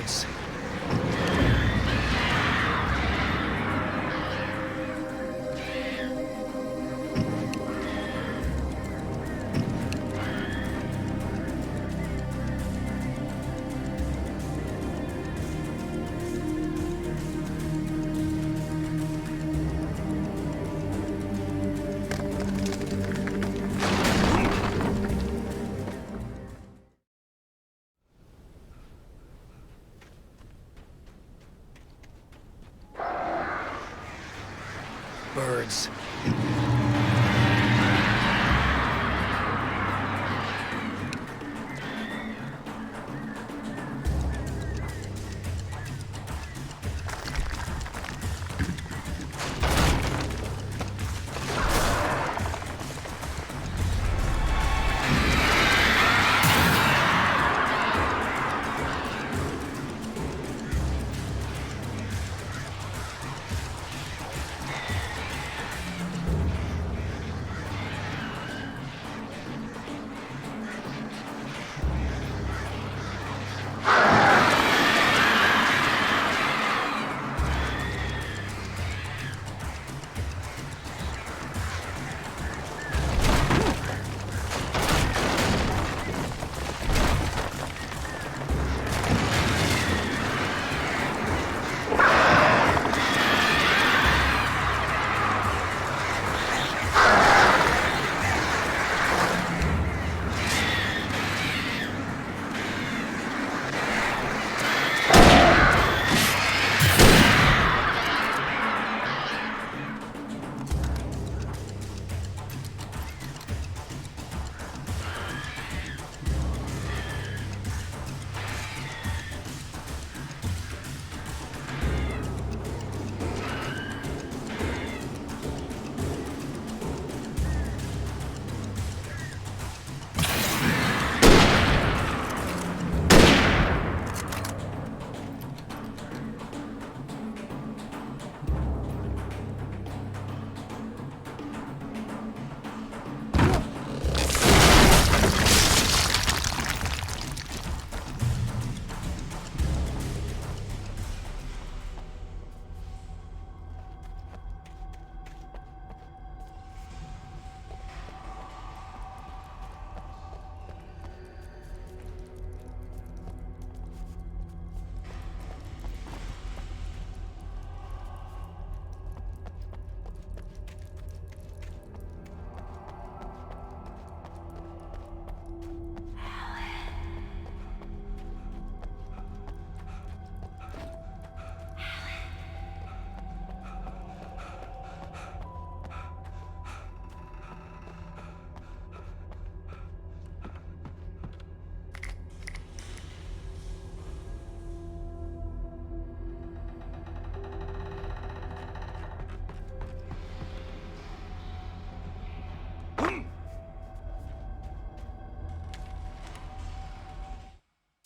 Birds. Birds.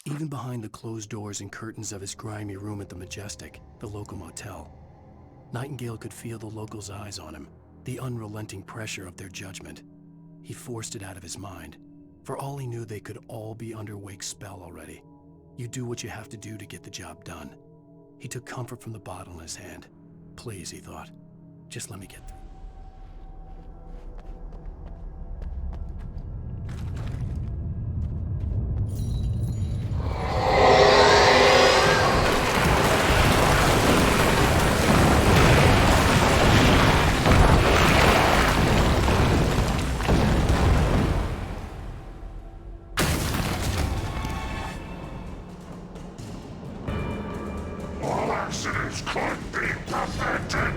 Even behind the closed doors and curtains of his grimy room at the Majestic, the local motel, Nightingale could feel the locals' eyes on him, the unrelenting pressure of their judgment. He forced it out of his mind. For all he knew, they could all be under Wake's spell already. You do what you have to do to get the job done. He took comfort from the bottle in his hand. Please, he thought, just let me get through. Accidents could be prevented.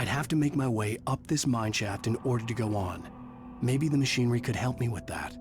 I'd have to make my way up this mine shaft in order to go on. Maybe the machinery could help me with that.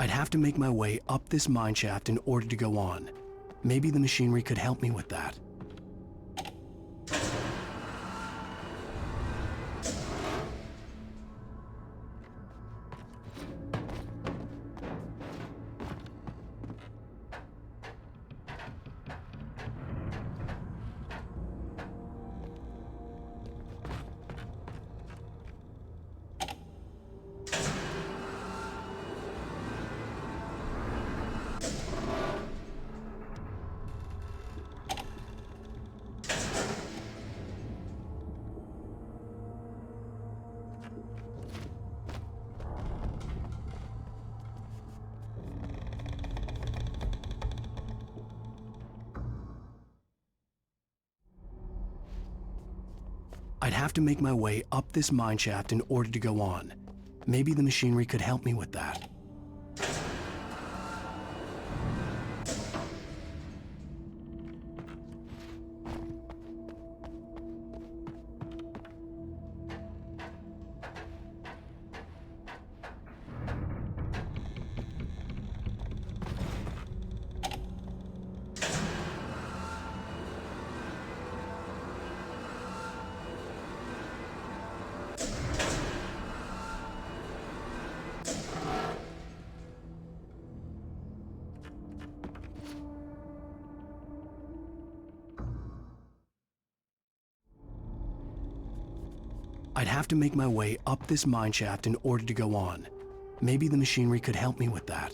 I'd have to make my way up this mine shaft in order to go on. Maybe the machinery could help me with that. I'd have to make my way up this mine shaft in order to go on. Maybe the machinery could help me with that. I'd have to make my way up this mine shaft in order to go on. Maybe the machinery could help me with that.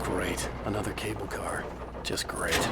Great. Another cable car. Just great.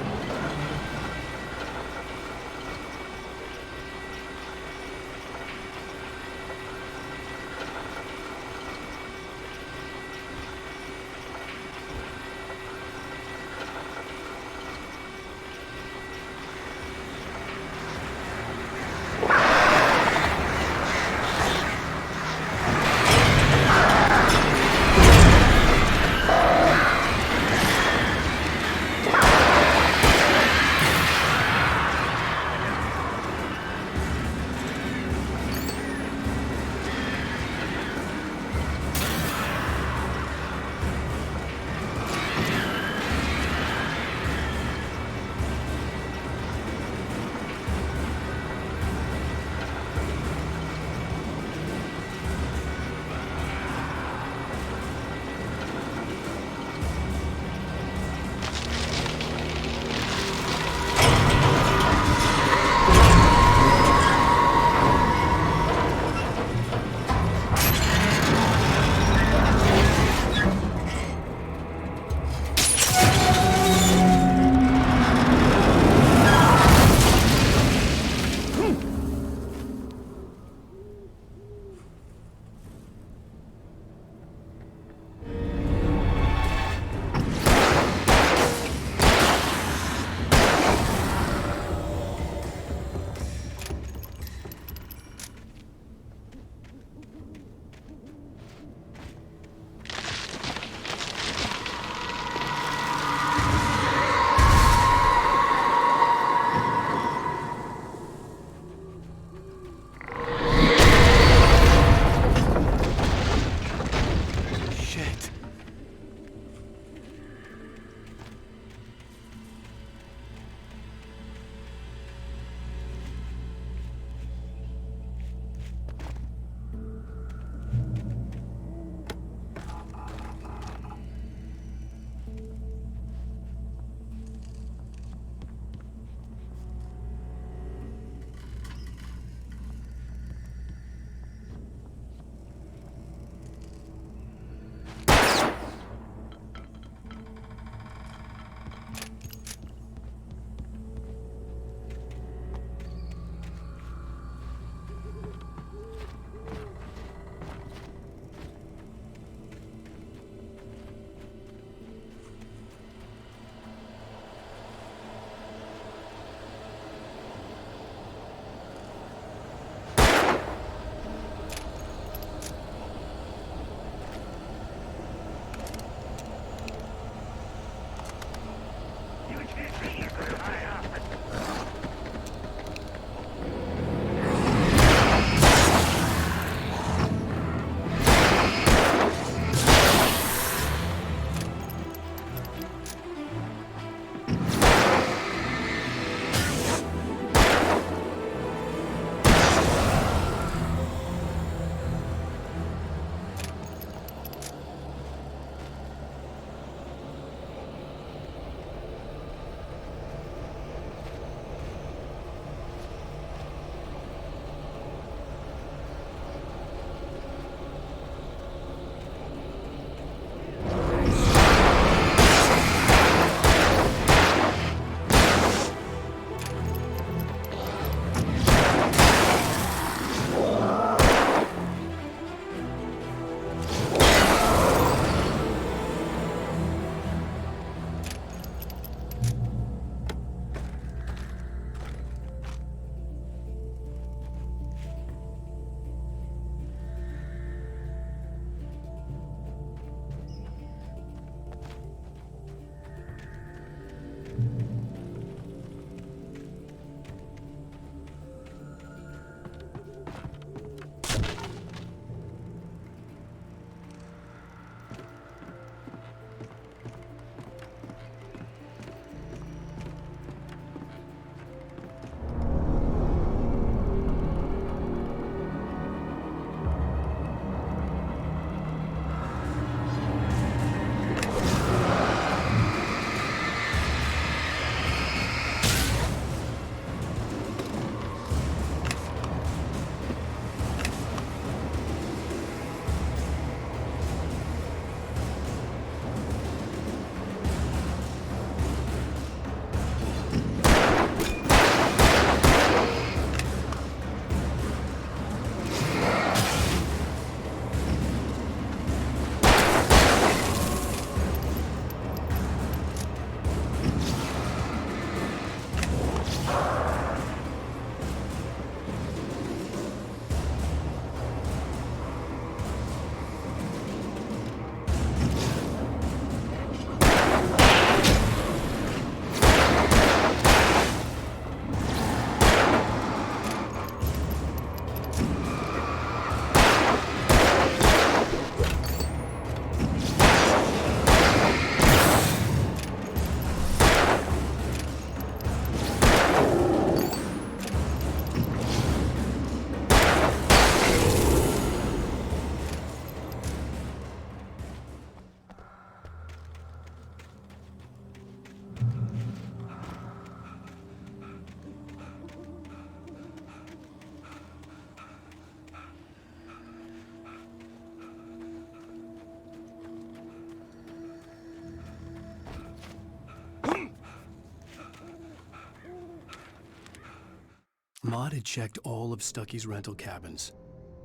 Mott had checked all of Stuckey's rental cabins.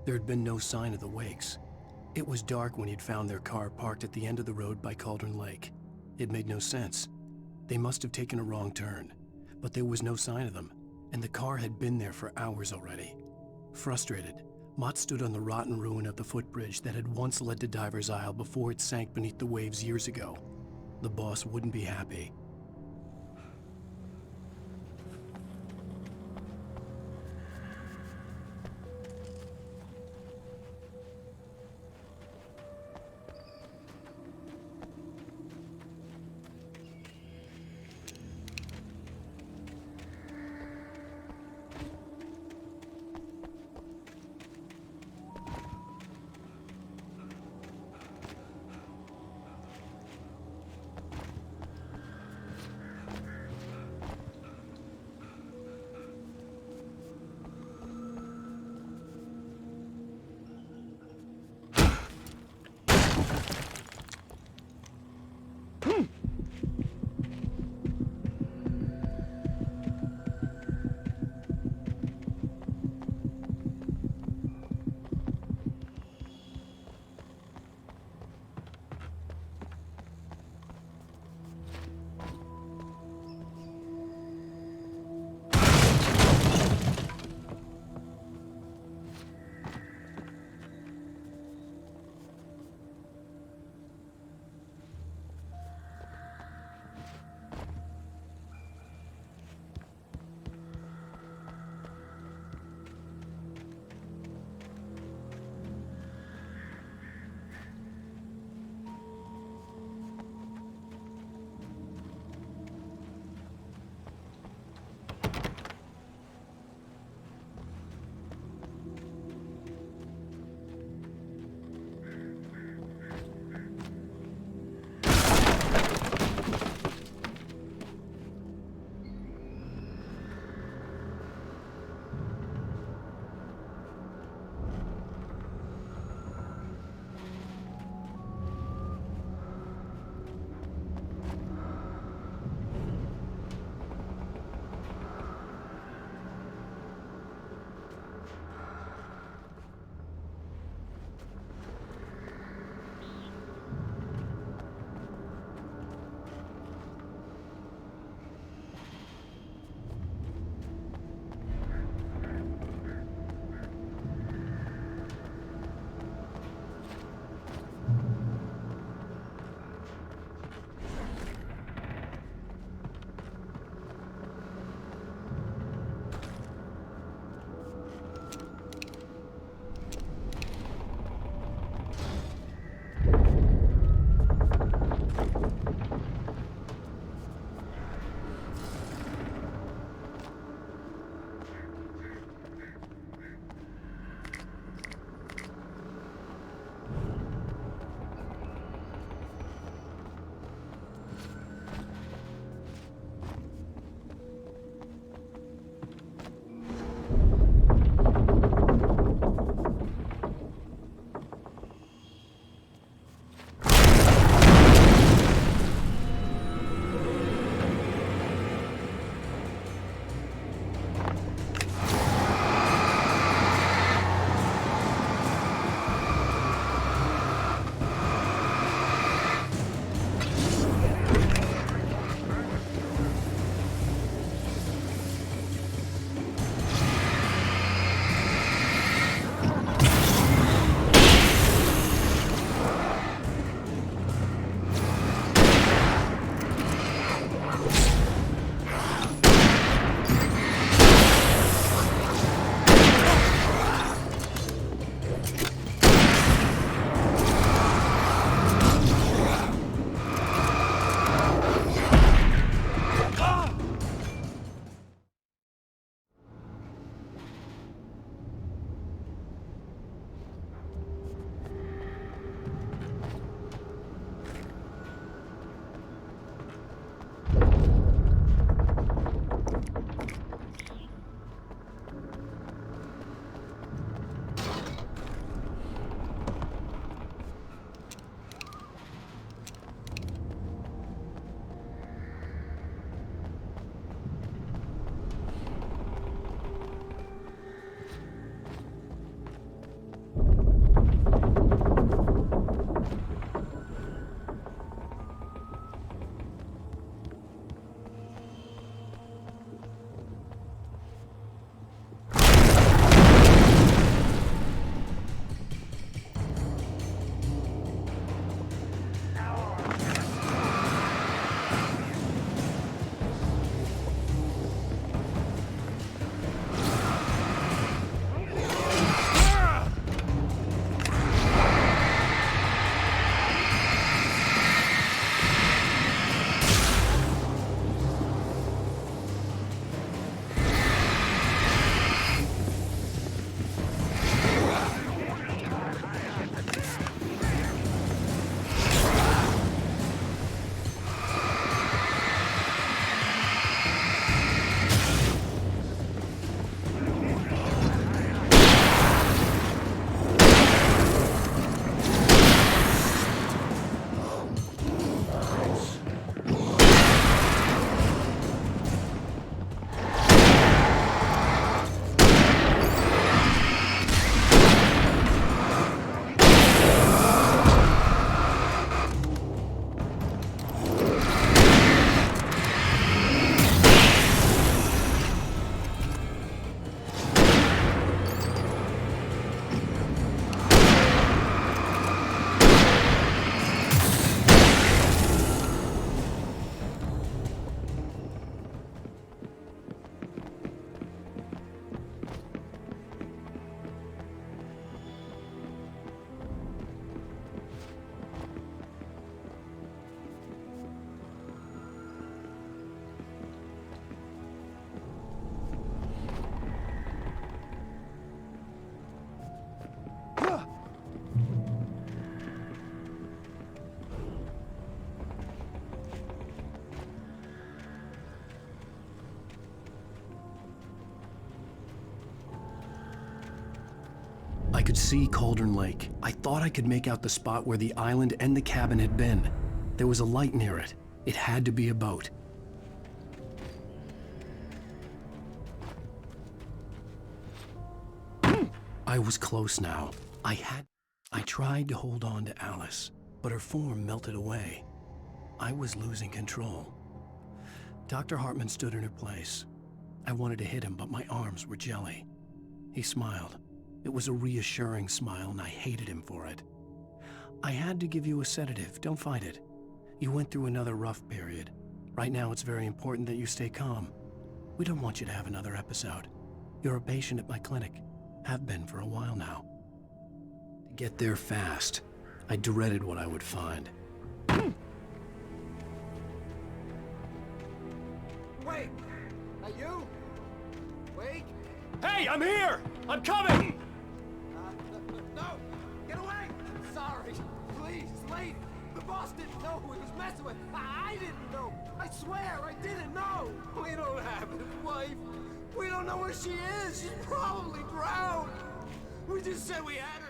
There had been no sign of the Wakes. It was dark when he'd found their car parked at the end of the road by Cauldron Lake. It made no sense. They must have taken a wrong turn, but there was no sign of them, and the car had been there for hours already. Frustrated, Mott stood on the rotten ruin of the footbridge that had once led to Diver's Isle before it sank beneath the waves years ago. The boss wouldn't be happy. could see Cauldron Lake. I thought I could make out the spot where the island and the cabin had been. There was a light near it. It had to be a boat. I was close now. I tried to hold on to Alice, but her form melted away. I was losing control. Dr. Hartman stood in her place. I wanted to hit him, but my arms were jelly. He smiled. It was a reassuring smile, and I hated him for it. I had to give you a sedative. Don't fight it. You went through another rough period. Right now, it's very important that you stay calm. We don't want you to have another episode. You're a patient at my clinic. Have been for a while now. To get there fast, I dreaded what I would find. Wake! Are you? Wake? Hey, I'm here! I'm coming! No! Get away! Sorry. Please, lady. The boss didn't know who he was messing with. I didn't know. I swear, I didn't know. We don't have his wife. We don't know where she is. She's probably drowned. We just said we had her.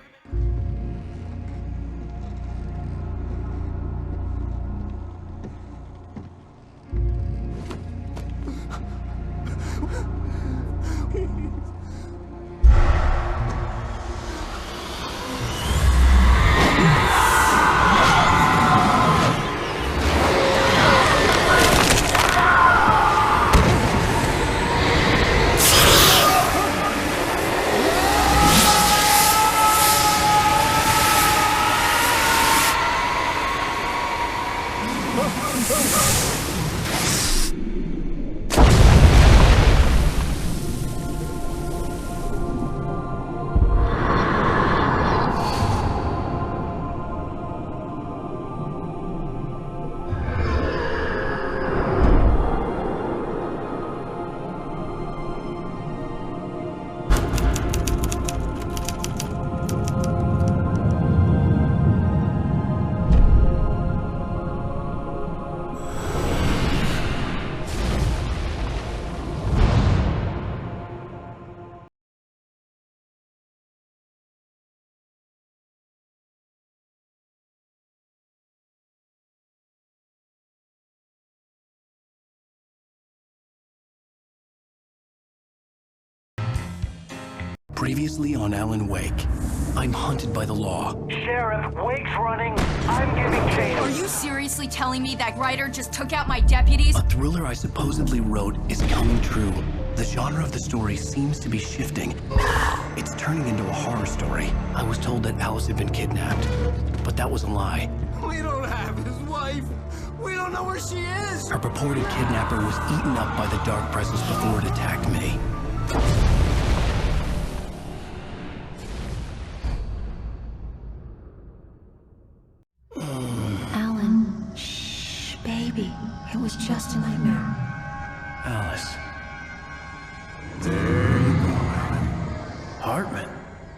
Previously on Alan Wake, I'm hunted by the law. Sheriff, Wake's running. I'm giving chase. Are you seriously telling me that writer just took out my deputies? A thriller I supposedly wrote is coming true. The genre of the story seems to be shifting. It's turning into a horror story. I was told that Alice had been kidnapped, but that was a lie. We don't have his wife. We don't know where she is. Her purported kidnapper was eaten up by the dark presence before it attacked me. Alan, shh, baby. It was just a nightmare. Alice. There you go, Alan. Hartman.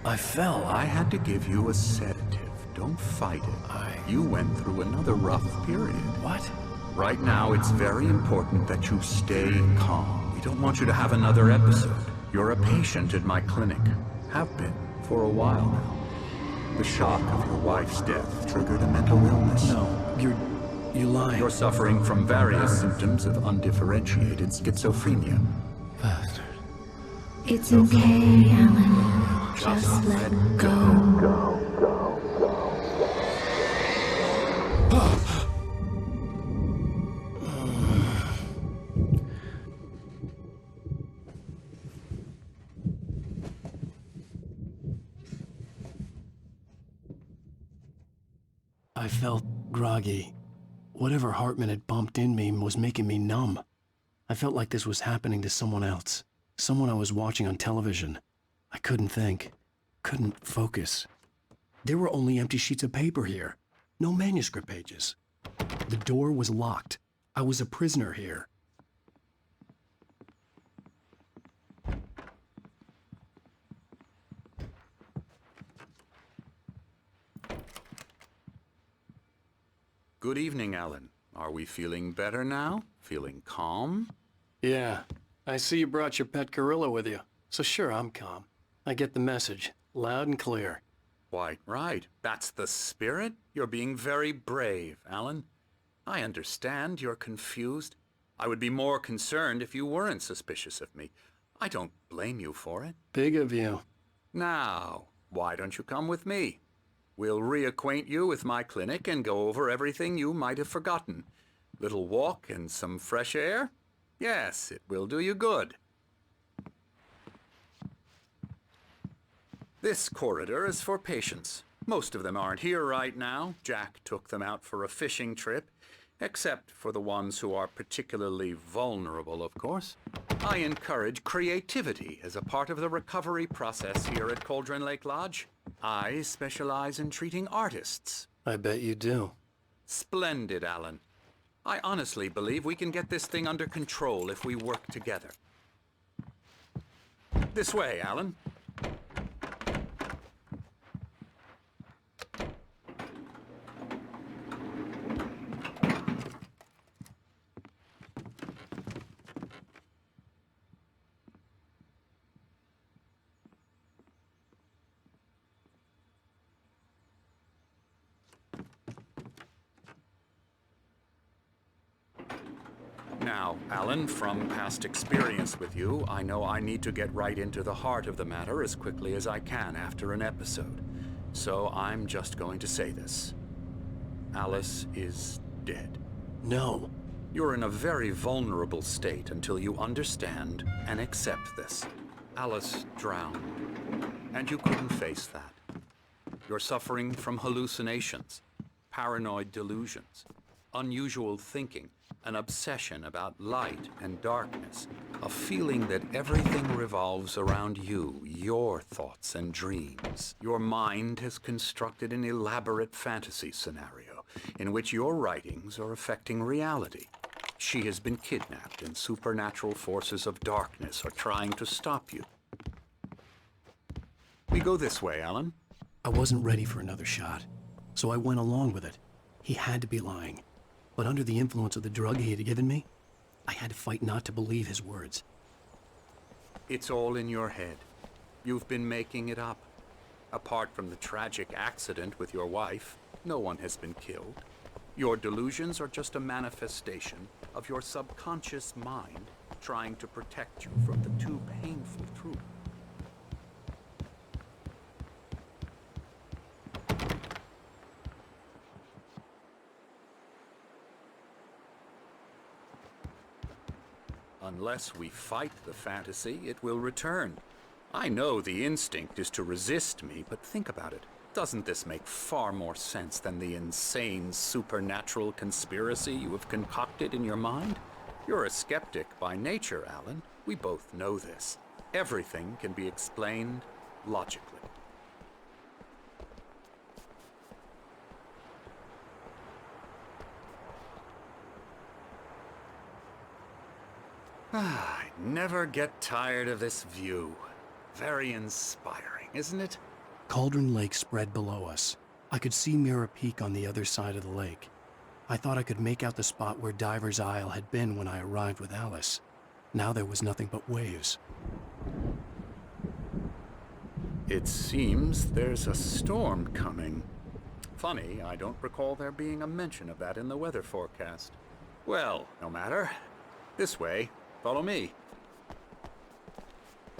I fell. I had to give you a sedative. Don't fight it. You went through another rough period. What? Right now, it's very important that you stay calm. We don't want you to have another episode. You're a patient at my clinic. Have been for a while now. The shock of your wife's death triggered a mental illness. No, you lying. You're suffering from various symptoms of undifferentiated schizophrenia. Bastard. It's okay, Alan. Just let go. I felt groggy. Whatever Hartman had bumped in me was making me numb. I felt like this was happening to someone else. Someone I was watching on television. I couldn't think. Couldn't focus. There were only empty sheets of paper here. No manuscript pages. The door was locked. I was a prisoner here. Good evening, Alan. Are we feeling better now? Feeling calm? Yeah. I see you brought your pet gorilla with you. So sure, I'm calm. I get the message. Loud and clear. Quite right. That's the spirit. You're being very brave, Alan. I understand you're confused. I would be more concerned if you weren't suspicious of me. I don't blame you for it. Big of you. Now, why don't you come with me? We'll reacquaint you with my clinic and go over everything you might have forgotten. Little walk and some fresh air? Yes, it will do you good. This corridor is for patients. Most of them aren't here right now. Jack took them out for a fishing trip, except for the ones who are particularly vulnerable, of course. I encourage creativity as a part of the recovery process here at Cauldron Lake Lodge. I specialize in treating artists. I bet you do. Splendid, Alan. I honestly believe we can get this thing under control if we work together. This way, Alan. Now, Alan, from past experience with you, I know I need to get right into the heart of the matter as quickly as I can after an episode. So I'm just going to say this. Alice is dead. No. You're in a very vulnerable state until you understand and accept this. Alice drowned, and you couldn't face that. You're suffering from hallucinations, paranoid delusions, unusual thinking, an obsession about light and darkness, a feeling that everything revolves around you, your thoughts and dreams. Your mind has constructed an elaborate fantasy scenario in which your writings are affecting reality. She has been kidnapped and supernatural forces of darkness are trying to stop you. We go this way, Alan. I wasn't ready for another shot, so I went along with it. He had to be lying. But under the influence of the drug he had given me, I had to fight not to believe his words. It's all in your head. You've been making it up. Apart from the tragic accident with your wife, no one has been killed. Your delusions are just a manifestation of your subconscious mind trying to protect you from the too painful truth. Unless we fight the fantasy, it will return. I know the instinct is to resist me, but think about it. Doesn't this make far more sense than the insane supernatural conspiracy you have concocted in your mind? You're a skeptic by nature, Alan. We both know this. Everything can be explained logically. I never get tired of this view. Very inspiring, isn't it? Cauldron Lake spread below us. I could see Mirror Peak on the other side of the lake. I thought I could make out the spot where Diver's Isle had been when I arrived with Alice. Now there was nothing but waves. It seems there's a storm coming. Funny, I don't recall there being a mention of that in the weather forecast. Well, no matter. This way. Follow me.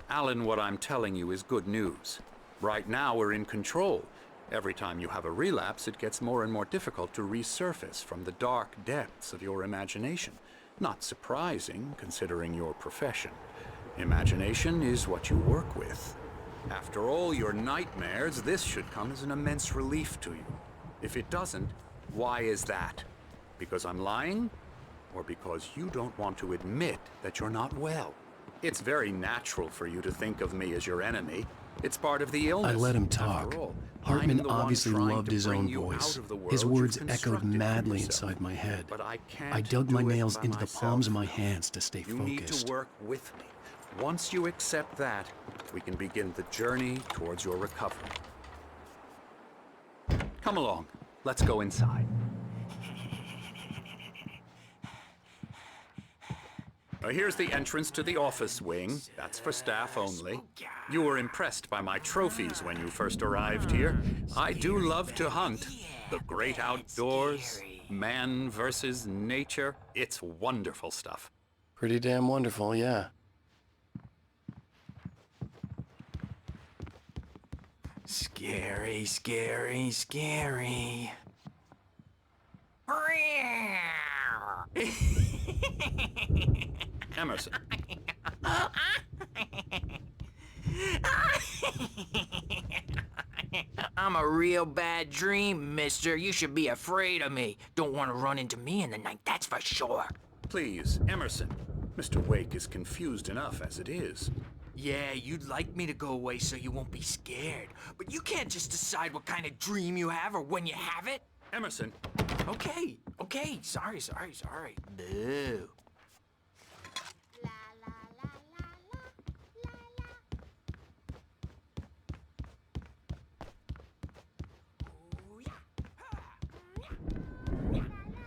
Alan, what I'm telling you is good news. Right now we're in control. Every time you have a relapse, it gets more and more difficult to resurface from the dark depths of your imagination. Not surprising, considering your profession. Imagination is what you work with. After all your nightmares, this should come as an immense relief to you. If it doesn't, why is that? Because I'm lying? Or because you don't want to admit that you're not well? It's very natural for you to think of me as your enemy. It's part of the illness. I let him talk. After all, Hartman I'm the one obviously trying loved to his bring own you voice. out of the world His you've words echoed constructed for madly yourself. inside my head. But I can't I dug do my it nails by into the myself. palms of my hands to stay You need focused. to work with me. Once you accept that, we can begin the journey towards your recovery. Come along. Let's go inside. Here's the entrance to the office wing. That's for staff only. You were impressed by my trophies when you first arrived here. I do love to hunt. The great outdoors, man versus nature. It's wonderful stuff. Pretty damn wonderful, yeah. Scary, scary, scary. Emerson. I'm a real bad dream, mister. You should be afraid of me. Don't want to run into me in the night, that's for sure. Please, Emerson. Mr. Wake is confused enough as it is. Yeah, you'd like me to go away so you won't be scared. But you can't just decide what kind of dream you have or when you have it. Emerson. Okay, sorry. Boo.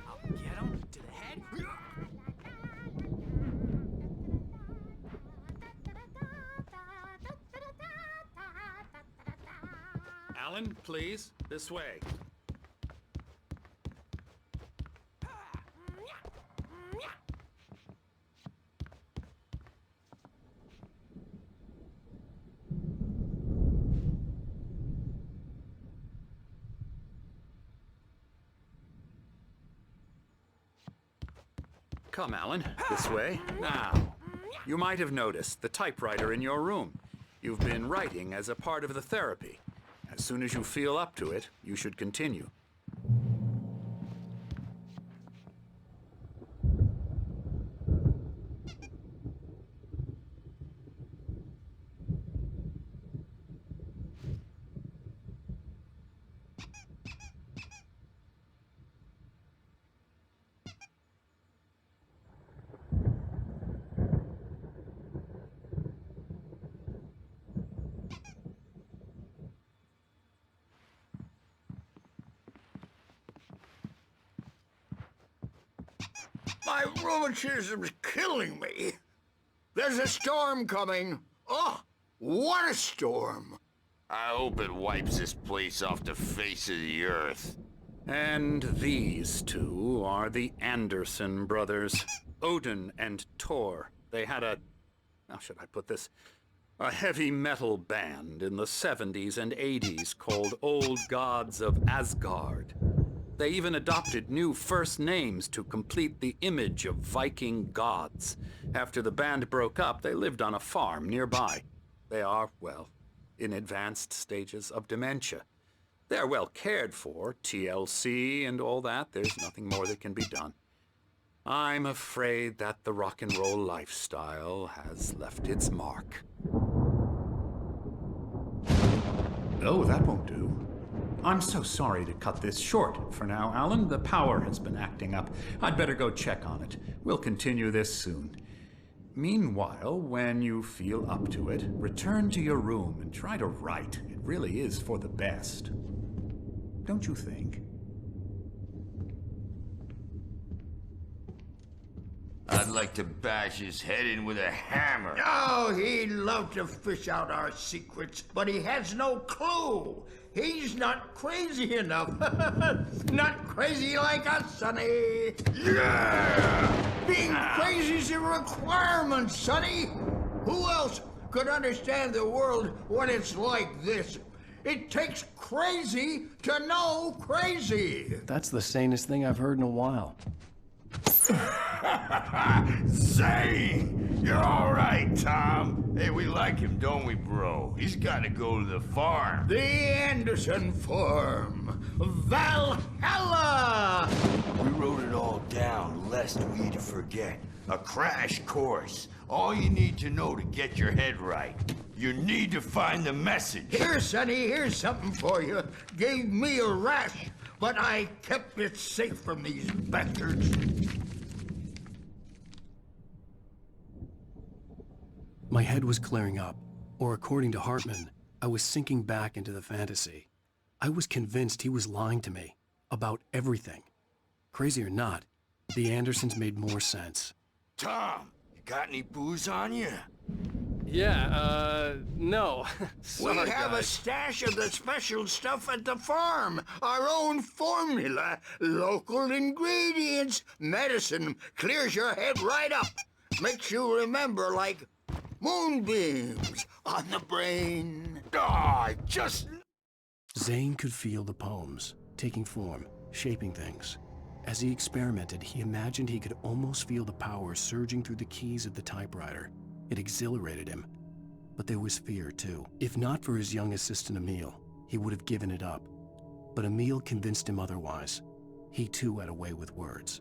I'll get him to the head. Alan, please, this way. Come, Alan, this way. Now, you might have noticed the typewriter in your room. You've been writing as a part of the therapy. As soon as you feel up to it, you should continue. My rheumatism's killing me. There's a storm coming. Oh, what a storm. I hope it wipes this place off the face of the earth. And these two are the Anderson brothers, Odin and Tor. They had how should I put this? A heavy metal band in the 70s and 80s called Old Gods of Asgard. They even adopted new first names to complete the image of Viking gods. After the band broke up, they lived on a farm nearby. They are, well, in advanced stages of dementia. They're well cared for, TLC and all that. There's nothing more that can be done. I'm afraid that the rock and roll lifestyle has left its mark. Oh, that won't do. I'm so sorry to cut this short for now, Alan. The power has been acting up. I'd better go check on it. We'll continue this soon. Meanwhile, when you feel up to it, return to your room and try to write. It really is for the best. Don't you think? I'd like to bash his head in with a hammer. Oh, he'd love to fish out our secrets, but he has no clue. He's not crazy enough. Not crazy like us, Sonny. Yeah! Being crazy's a requirement, Sonny. Who else could understand the world when it's like this? It takes crazy to know crazy. That's the sanest thing I've heard in a while. Zane! You're all right, Tom. Hey, we like him, don't we, bro? He's got to go to the farm. The Anderson Farm. Valhalla! We wrote it all down, lest we'd forget. A crash course. All you need to know to get your head right. You need to find the message. Here, Sonny, here's something for you. Gave me a rash, but I kept it safe from these bastards. My head was clearing up, or according to Hartman, I was sinking back into the fantasy. I was convinced he was lying to me about everything. Crazy or not, the Andersons made more sense. Tom, Got any booze on you? Yeah, no. Sorry, We have a guys. stash of the special stuff at the farm. Our own formula, local ingredients. Medicine clears your head right up. Makes you remember like moonbeams on the brain. Just... Zane could feel the poems, taking form, shaping things. As he experimented, he imagined he could almost feel the power surging through the keys of the typewriter. It exhilarated him. But there was fear, too. If not for his young assistant Emil, he would have given it up. But Emil convinced him otherwise. He too had a way with words.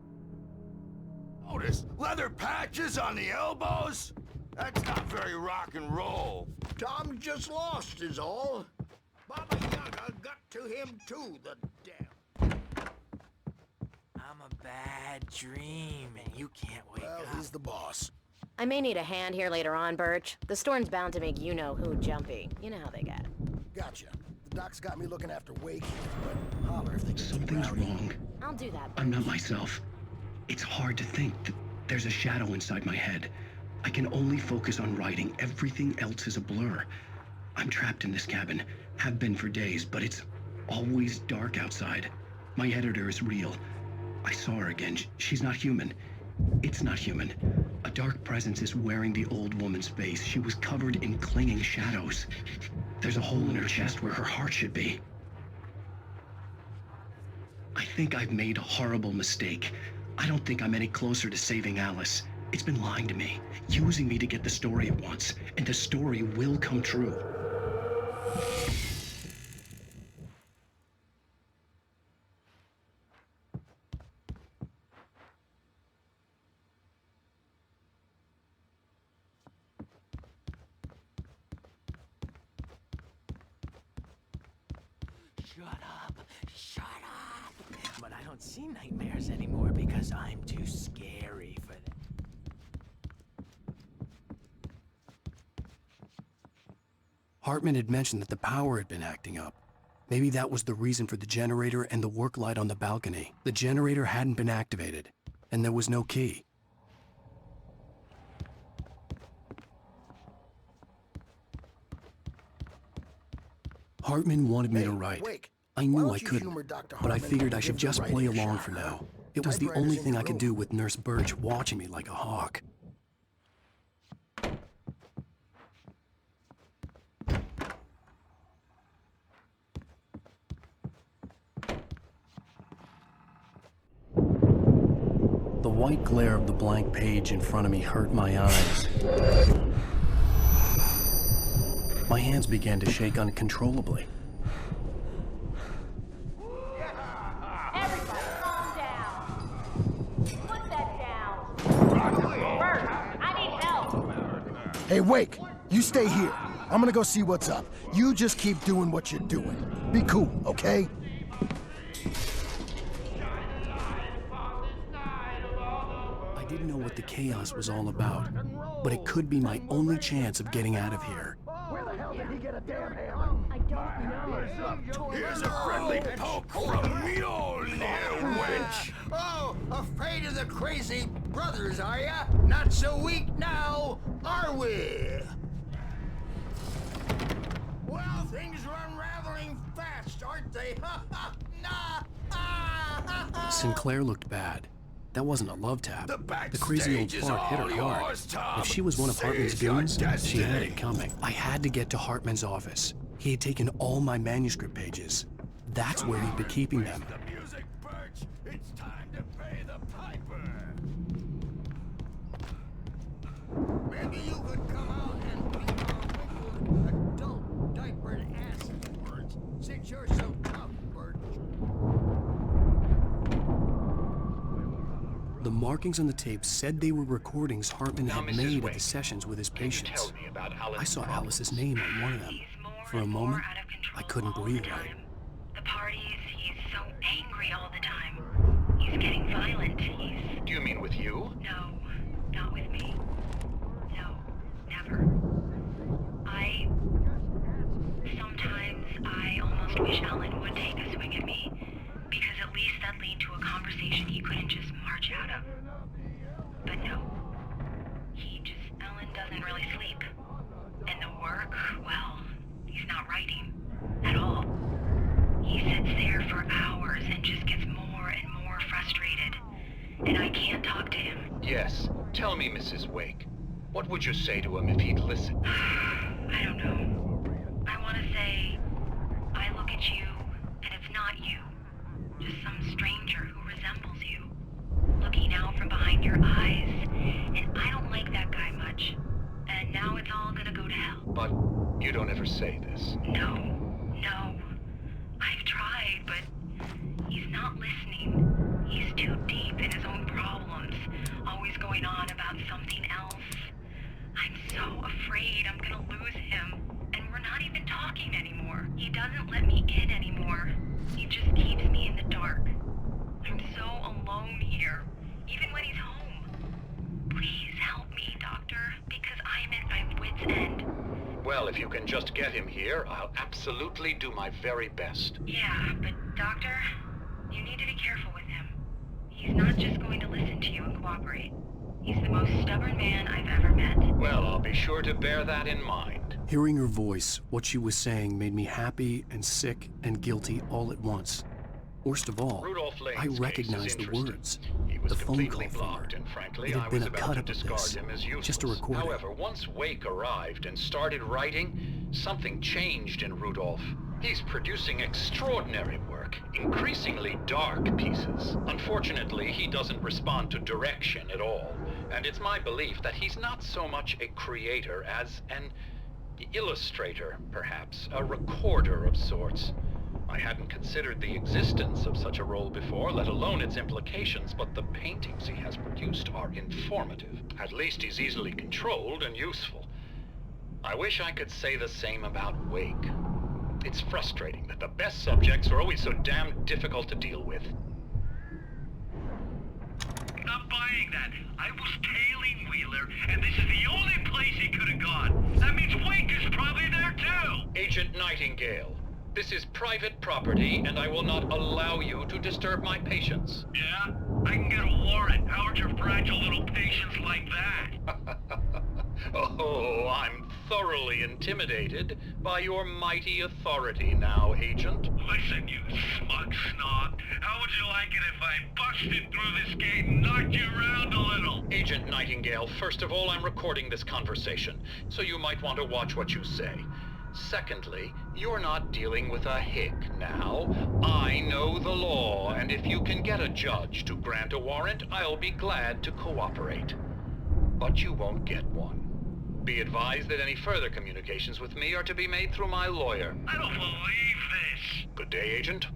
Notice leather patches on the elbows? That's not very rock and roll. Tom just lost is all. Baba Yaga got to him too, the damn. I'm a bad dream, and you can't wake up. He's the boss. I may need a hand here later on, Birch. The storm's bound to make you-know-who jumpy. You know how they get. Gotcha. The doc's got me looking after Wake, but holler if they get Something's rowdy. wrong. I'll do that. I'm not myself. It's hard to think that there's a shadow inside my head. I can only focus on writing. Everything else is a blur. I'm trapped in this cabin. Have been for days, but it's always dark outside. My editor is real. I saw her again. She's not human. It's not human. A dark presence is wearing the old woman's face. She was covered in clinging shadows. There's a hole in her chest where her heart should be. I think I've made a horrible mistake. I don't think I'm any closer to saving Alice. It's been lying to me, using me to get the story it wants, and the story will come true. Shut up! But I don't see nightmares anymore because I'm too scary for them. Hartman had mentioned that the power had been acting up. Maybe that was the reason for the generator and the work light on the balcony. The generator hadn't been activated, and there was no key. Hartman wanted me to write. Wake. I Why knew don't I you couldn't, humor Dr. but I Hartman figured I and should give the just writing play a along shot, for huh? now. It was the Typewriter's only in thing the I could room. do with Nurse Birch watching me like a hawk. The white glare of the blank page in front of me hurt my eyes. My hands began to shake uncontrollably. Everybody, calm down. Put that down. Birch, I need help. Hey, Wake, you stay here. I'm gonna go see what's up. You just keep doing what you're doing. Be cool, okay? I didn't know what the chaos was all about, but it could be my only chance of getting out of here. Where the hell did he get a damn hammer? I don't know. Here's a friendly poke from Mjolnir, wench! Oh, afraid of the crazy brothers, are ya? Not so weak now, are we? Well, things are unraveling fast, aren't they? Sinclair looked bad. That wasn't a love tap. The crazy old backstage is fart hit her all hard. yours, Tom. If she was one of Hartman's Seize your goons, she had destiny. it coming. I had to get to Hartman's office. He had taken all my manuscript pages. That's where he'd been keeping them. The music, Birch. It's time to pay the piper. Maybe you could come out and be our wicked adult diapered asses, Birch, since you're so tough, Birch. The markings on the tape said they were recordings Hartman had made at the sessions with his patients. I saw Alice's name on one of them. For a moment, I couldn't breathe right. The parties, he's so angry all the time. He's getting violent. Do you mean with you? No, not with me. No, never. Sometimes I almost wish Alan would take a swing at me, because at least that'd lead to a conversation he couldn't just march out of. But no, he sits there for hours and just gets more and more frustrated. And I can't talk to him. Yes. Tell me, Mrs. Wake. What would you say to him if he'd listen? I don't know. I want to say, I look at you, and it's not you. Just some stranger who resembles you. Looking out from behind your eyes, and I don't like that guy much. And now it's all gonna go to hell. But you don't ever say this. No. I've tried, but he's not listening. He's too deep in his own problems, always going on about something else. I'm so afraid I'm gonna lose him, and we're not even talking anymore. He doesn't let me in anymore. He just keeps me in the dark. I'm so alone here, even when he's home. Please help me, Doctor, because I'm at my wit's end. Well, if you can just get him here, I'll absolutely do my very best. Yeah, but Doctor, you need to be careful with him. He's not just going to listen to you and cooperate. He's the most stubborn man I've ever met. Well, I'll be sure to bear that in mind. Hearing her voice, what she was saying made me happy and sick and guilty all at once. Worst of all, I recognized the words. The phone call from her. And frankly, It I had been was a about cut to up of discard this, him as useless. just a recording. However, once Wake arrived and started writing, something changed in Rudolph. He's producing extraordinary work, increasingly dark pieces. Unfortunately, he doesn't respond to direction at all, and it's my belief that he's not so much a creator as an illustrator, perhaps, a recorder of sorts. I hadn't considered the existence of such a role before, let alone its implications, but the paintings he has produced are informative. At least he's easily controlled and useful. I wish I could say the same about Wake. It's frustrating that the best subjects are always so damn difficult to deal with. Not buying that. I was tailing Wheeler, and this is the only place he could have gone. That means Wake is probably there too! Agent Nightingale, this is private property, and I will not allow you to disturb my patients. Yeah? I can get a warrant. How would your fragile little patients like that? Oh, I'm thoroughly intimidated by your mighty authority now, Agent. Listen, you smug snob. How would you like it if I busted through this gate and knocked you around a little? Agent Nightingale, first of all, I'm recording this conversation, so you might want to watch what you say. Secondly, you're not dealing with a hick now. I know the law, and if you can get a judge to grant a warrant, I'll be glad to cooperate. But you won't get one. Be advised that any further communications with me are to be made through my lawyer. I don't believe this. Good day, Agent.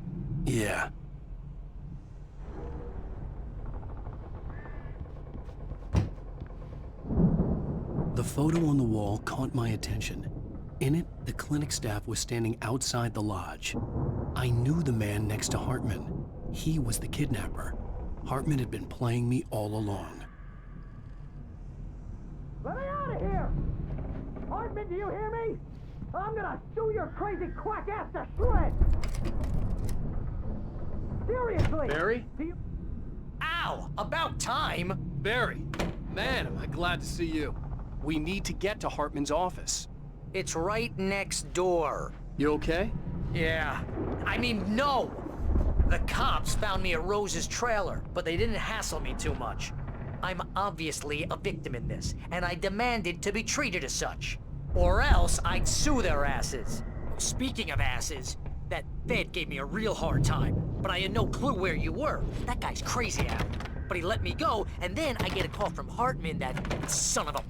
Yeah. The photo on the wall caught my attention. In it, the clinic staff was standing outside the lodge. I knew the man next to Hartman. He was the kidnapper. Hartman had been playing me all along. Let me out of here! Hartman, do you hear me? I'm gonna sue your crazy quack ass to shreds! Seriously! Barry? Ow! About time! Barry, man, am I glad to see you. We need to get to Hartman's office. It's right next door. You okay? Yeah. I mean, no! The cops found me at Rose's trailer, but they didn't hassle me too much. I'm obviously a victim in this, and I demanded to be treated as such. Or else I'd sue their asses. Speaking of asses, that Fed gave me a real hard time, but I had no clue where you were. That guy's crazy, Alan. But he let me go, and then I get a call from Hartman, that son of a...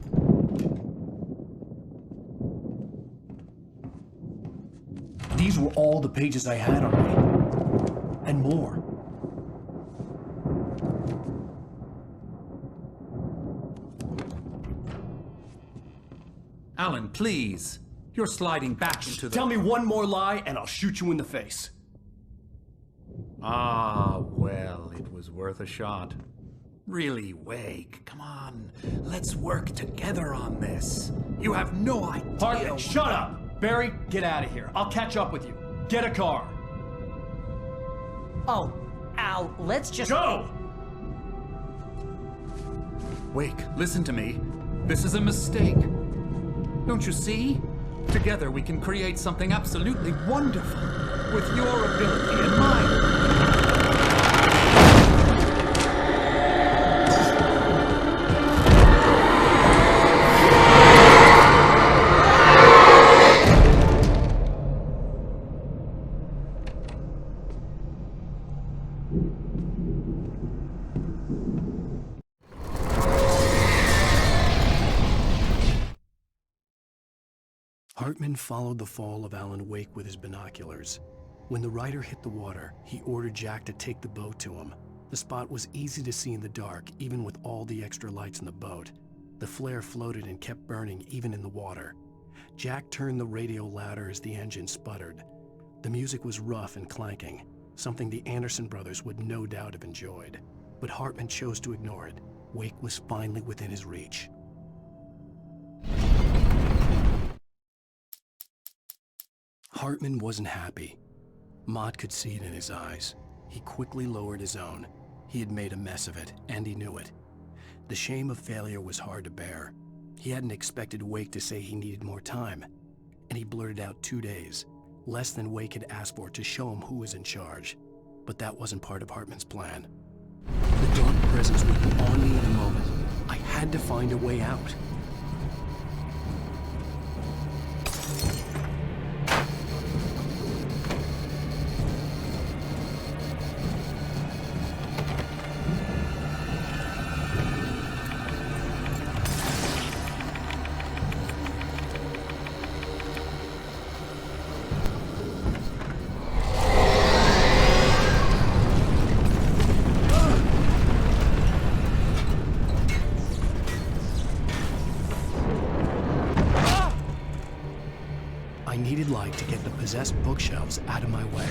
These were all the pages I had on me. And more. Alan, please. You're sliding back into the... Tell me one more lie and I'll shoot you in the face. Ah, well, it was worth a shot. Really, Wake, come on. Let's work together on this. You have no idea... Hartman, shut up! Barry, get out of here. I'll catch up with you. Get a car. Oh, Al, let's just... Go! Wake, listen to me. This is a mistake. Don't you see? Together we can create something absolutely wonderful with your ability and mine. Hartman followed the fall of Alan Wake with his binoculars. When the rider hit the water, he ordered Jack to take the boat to him. The spot was easy to see in the dark, even with all the extra lights in the boat. The flare floated and kept burning even in the water. Jack turned the radio louder as the engine sputtered. The music was rough and clanking, something the Anderson brothers would no doubt have enjoyed. But Hartman chose to ignore it. Wake was finally within his reach. Hartman wasn't happy. Mott could see it in his eyes. He quickly lowered his own. He had made a mess of it, and he knew it. The shame of failure was hard to bear. He hadn't expected Wake to say he needed more time, and he blurted out 2 days, less than Wake had asked for to show him who was in charge. But that wasn't part of Hartman's plan. The dark presence would be on me in a moment. I had to find a way out. I needed light to get the possessed bookshelves out of my way.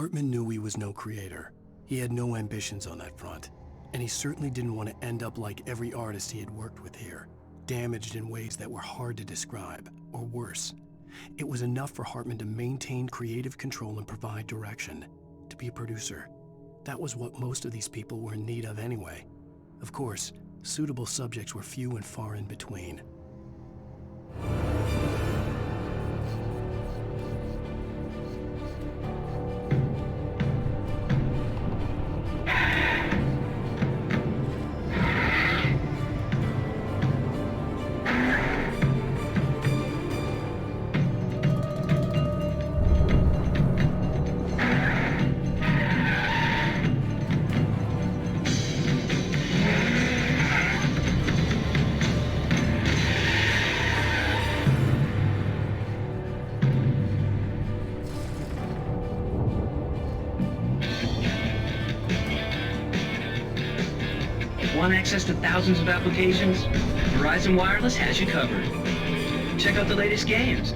Hartman knew he was no creator. He had no ambitions on that front. And he certainly didn't want to end up like every artist he had worked with here, damaged in ways that were hard to describe, or worse. It was enough for Hartman to maintain creative control and provide direction, to be a producer. That was what most of these people were in need of anyway. Of course, suitable subjects were few and far in between. Want access to thousands of applications? Verizon Wireless has you covered. Check out the latest games.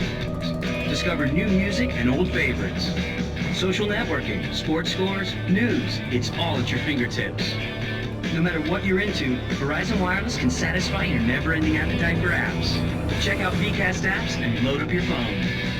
Discover new music and old favorites. Social networking, sports scores, news. It's all at your fingertips. No matter what you're into, Verizon Wireless can satisfy your never-ending appetite for apps. Check out VCast apps and load up your phone.